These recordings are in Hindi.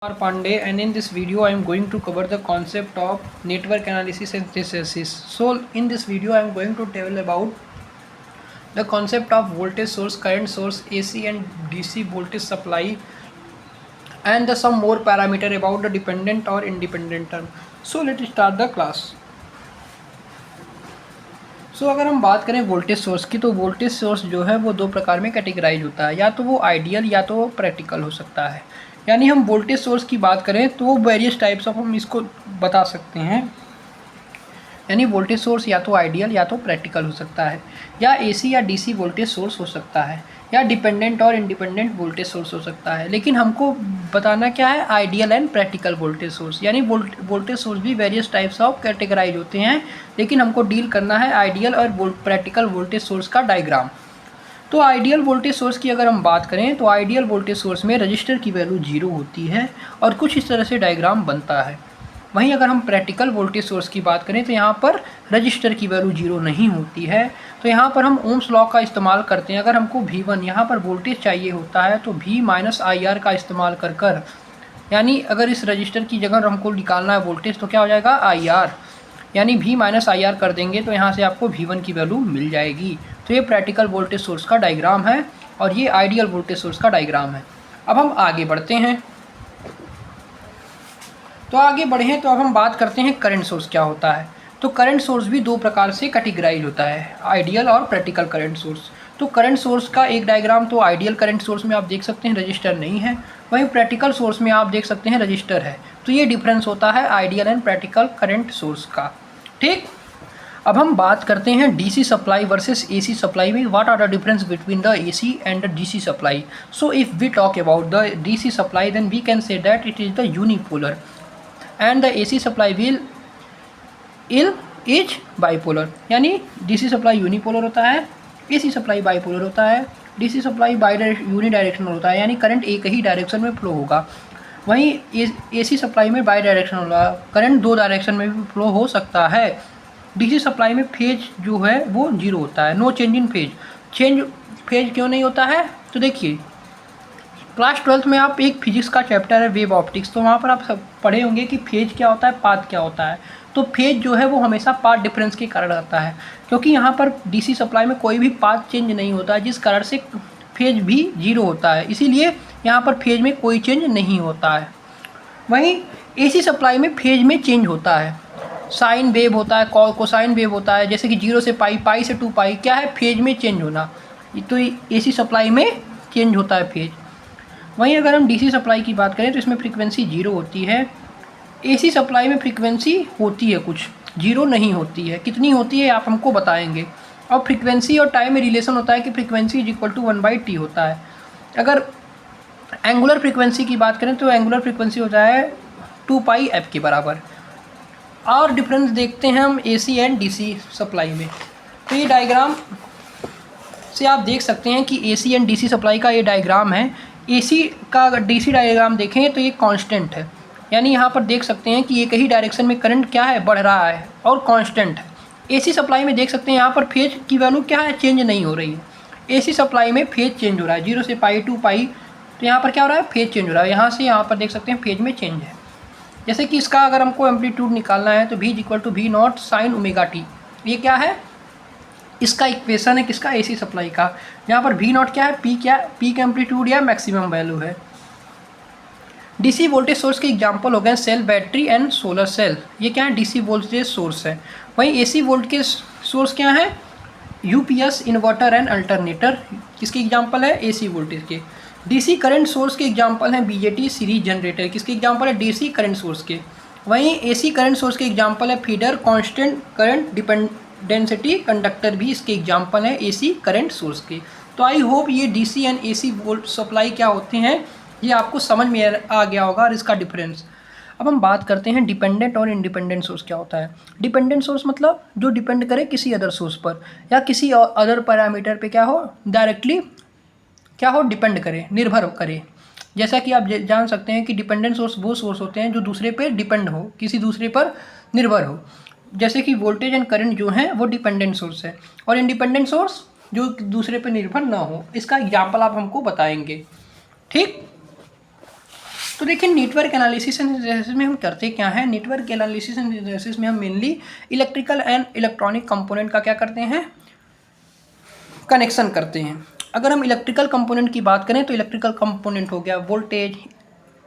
R. Pandey, and in this video I am going to cover the concept of network analysis and synthesis. So in this video I am going to tell about the concept of voltage source, current source, AC and DC voltage supply, and some more parameter about the dependent or independent term. So let's start the class. अगर हम बात करें वोल्टेज सोर्स की, तो वोल्टेज सोर्स जो है वो दो प्रकार में कैटेगराइज होता है, या तो वो आइडियल या तो वो प्रैक्टिकल हो सकता है। यानी हम वोल्टेज सोर्स की बात करें तो वेरियस टाइप्स ऑफ हम इसको बता सकते हैं। यानी वोल्टेज सोर्स या तो आइडियल या तो प्रैक्टिकल हो सकता है, या एसी या डीसी वोल्टेज सोर्स हो सकता है, या डिपेंडेंट और इंडिपेंडेंट वोल्टेज सोर्स हो सकता है। लेकिन हमको बताना क्या है, ideal and practical voltage source. यानी वोल्टेज सोर्स भी वेरियस टाइप्स ऑफ कैटेगराइज होते हैं, लेकिन हमको डील करना है आइडियल और प्रैक्टिकल वोल्टेज सोर्स का डायग्राम। तो आइडियल वोल्टेज सोर्स की अगर हम बात करें तो आइडियल वोल्टेज सोर्स में रजिस्टर की वैल्यू 0 होती है और कुछ इस तरह से डायग्राम बनता है। वहीं अगर हम प्रैक्टिकल वोल्टेज सोर्स की बात करें तो यहाँ पर रजिस्टर की वैल्यू 0 नहीं होती है। तो यहाँ पर हम ओम्स लॉ का इस्तेमाल करते हैं। अगर हमको V1 यहाँ पर वोल्टेज चाहिए होता है तो V - IR का इस्तेमाल कर यानी अगर इस रजिस्टर की जगह हमको निकालना है वोल्टेज तो क्या हो जाएगा, IR। यानी V - IR कर देंगे तो यहाँ से आपको V1 की वैल्यू मिल जाएगी। तो ये प्रैक्टिकल वोल्टेज सोर्स का डायग्राम है और ये आइडियल वोल्टेज सोर्स का डायग्राम है। अब हम आगे बढ़ते हैं। तो आगे बढ़े तो अब हम बात करते हैं करंट सोर्स क्या होता है। तो करंट सोर्स भी दो प्रकार से कैटेगराइज होता है, आइडियल और प्रैक्टिकल करंट सोर्स। तो करंट सोर्स का एक डायग्राम तो आइडियल करंट सोर्स में आप देख सकते हैं रजिस्टर नहीं है, वहीं प्रैक्टिकल सोर्स में आप देख सकते हैं रजिस्टर है। तो ये डिफरेंस होता है ideal and practical current source का। ठीक, अब हम बात करते हैं DC supply versus AC supply में। What are the difference between the AC and the DC supply. So if we talk about the DC supply then we can say that it is the unipolar and the AC supply is bipolar. यानी डीसी सप्लाई यूनिपोलर होता है, एसी सप्लाई बाईपोलर होता है। डीसी सप्लाई यूनी डायरेक्शनल होता है, यानी करंट एक ही डायरेक्शन में फ्लो होगा। वहीं एसी सप्लाई में बाई डायरेक्शनल होगा, करंट दो डायरेक्शन में भी फ्लो हो सकता है। डीसी सप्लाई में फेज जो है वो 0 होता है, no change in phase. Phase क्यों नहीं होता है, तो देखिए क्लास 12th में आप एक फिजिक्स का चैप्टर है वेव ऑप्टिक्स, तो वहाँ पर आप सब पढ़े होंगे कि फेज क्या होता है, पाथ क्या होता है। तो फेज जो है वो हमेशा पाथ डिफरेंस के कारण आता है, क्योंकि यहाँ पर डीसी सप्लाई में कोई भी पाथ चेंज नहीं होता है, जिस कारण से फेज भी 0 होता है। इसीलिए यहाँ पर फेज में कोई चेंज नहीं होता है। वहीं एसी सप्लाई में फेज में चेंज होता है, साइन वेव होता है, कोसाइन वेव होता है। जैसे कि 0 से पाई, पाई से 2 पाई, क्या है, फेज में चेंज होना। तो एसी सप्लाई में चेंज होता है फेज। वहीं अगर हम डीसी सप्लाई की बात करें तो इसमें फ्रीक्वेंसी 0 होती है। एसी सप्लाई में फ्रीक्वेंसी होती है कुछ, 0 नहीं होती है। कितनी होती है आप हमको बताएंगे। और फ्रीक्वेंसी और टाइम में रिलेशन होता है कि frequency is equal to 1/t होता है। अगर एंगुलर फ्रीक्वेंसी की बात करें तो एंगुलर फ्रीक्वेंसी होता है 2πf के बराबर। और डिफरेंस देखते हैं हम एसी एंड डीसी सप्लाई में। तो ये डायग्राम से आप देख सकते हैं कि एसी एंड डीसी सप्लाई का ये डायग्राम है। एसी का अगर डीसी डायग्राम देखें तो ये कांस्टेंट है, यानी यहाँ पर देख सकते हैं कि एक ही डायरेक्शन में करंट क्या है, बढ़ रहा है और कांस्टेंट है। एसी सप्लाई में देख सकते हैं यहाँ पर फेज की वैल्यू क्या है, चेंज नहीं हो रही है। एसी सप्लाई में फेज चेंज हो रहा है, 0 से पाई 2 पाई, तो यहाँ पर क्या हो रहा है, फेज चेंज हो रहा है। यहाँ से यहाँ पर देख सकते हैं फेज में चेंज है। जैसे कि इसका अगर हमको एम्पलीट्यूड निकालना है तो V = V0 sin ωt, ये क्या है, इसका इक्वेशन है किसका, एसी सप्लाई का। यहाँ पर V0 क्या है, पी का एम्पलीट्यूड या मैक्सिमम वैल्यू है। डीसी वोल्टेज सोर्स के एग्जांपल हो गए cell, battery and solar cell. ये क्या है, डीसी वोल्टेज सोर्स है। वहीं एसी वोल्टेज सोर्स क्या है, यूपीएस, इन्वर्टर एंड अल्टरनेटर। किसके एग्जांपल है, एसी वोल्टेज के। डीसी करंट सोर्स के एग्जांपल हैं बीजेटी, सीरीज जनरेटर। किसके एग्जांपल है, डीसी करंट सोर्स के। वहीं एसी करंट सोर्स के एग्जांपल है फीडर, कांस्टेंट करंट डिपेंडेंसिटी कंडक्टर भी इसके एग्जांपल हैं एसी करंट सोर्स के। तो आई होप ये DC and AC volt supply क्या होते हैं ये आपको समझ में आ गया होगा और इसका डिफरेंस। अब हम बात करते हैं डिपेंडेंट और इंडिपेंडेंट सोर्स क्या होता है। डिपेंडेंट सोर्स मतलब जो डिपेंड करे किसी अदर सोर्स पर या किसी अदर पैरामीटर पे क्या हो, डायरेक्टली क्या हो, डिपेंड करे, निर्भर करे। जैसा कि आप जान सकते हैं कि डिपेंडेंट सोर्स वो सोर्स होते हैं जो दूसरे पे डिपेंड हो, किसी दूसरे पर निर्भर हो। जैसे कि वोल्टेज एंड करंट जो हैं वो डिपेंडेंट सोर्स है, और इंडिपेंडेंट सोर्स जो दूसरे पे निर्भर ना हो। इसका एग्जांपल आप हमको बताएंगे। ठीक, तो देखिए नेटवर्क एनालिसिस एंड एनालिसिस में हम करते क्या है, नेटवर्क एनालिसिस एंड एनालिसिस में हम mainly electrical and electronic component का क्या करते हैं, कनेक्शन करते हैं। अगर हम इलेक्ट्रिकल कंपोनेंट की बात करें तो इलेक्ट्रिकल कंपोनेंट हो गया voltage,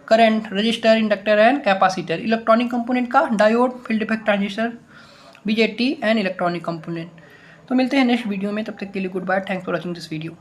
current, resistor, inductor and capacitor. Electronic component का diode, field effect transistor, BJT and electronic component. तो मिलते हैं नेक्स्ट वीडियो में, तब तक के लिए good bye, thanks for watching this video.